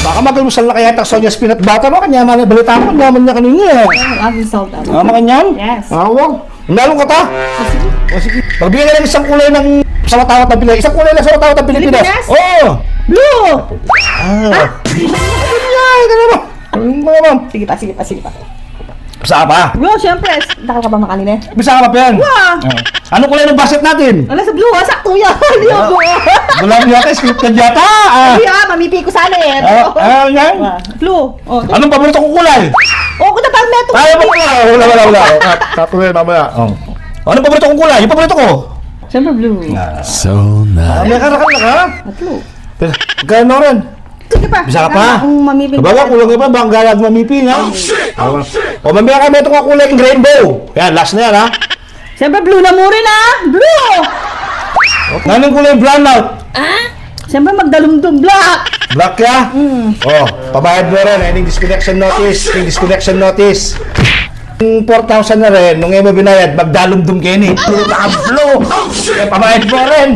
Baka magalusal na kaya Sonya's peanut butter mo. Kanya man, balita ko, naman niya kanina eh. Ang salt. Makanyan? Yes. Wag. Nalong ka ta? Sige. Pagbigyan na lang isang kulay ng sawat-awat ng Pilipinas. Isang kulay ng sawat-awat ng Pilipinas. Pilipinas? Oo. Blue! Ay, ganun mo. Ano? Sige pa. Bisa pa. Blue, syempre. Nakal ka ba makanina? Bisa ka pa pa yan. Wow. Anong kulay ng basket natin? Wala sa blue, sakto yan. Hindi ako. Wala mo yata, scripted yata. Hindi mamipi ko sana eh. Yan. Blue. Oh, Anong paborito kong kulay? ko na parang meto. Ay, wala. Tatuloy mamaya. Anong paborito kong kulay? Yung paborito ko. Syempre blue. So nice. Naka. Blue. Gano'n rin. Sige pa. Bisa ka pa? Kung mamipig Kabaga, kulang pa ba? Ang galag mamipi, ha? O, mamaya kami ito kulay ng rainbow. Yan, last na yan, ha? Siyempre blue na mo rin Blue! Anong kulay brown out? Siyempre magdalumdum black. Black ya? Oh, pabayad mo rin. Ending disconnection notice. Yung 4,000 na rin, nung mo binayad, magdalumdum kayo ni. Blue na blue. Pabayad mo rin.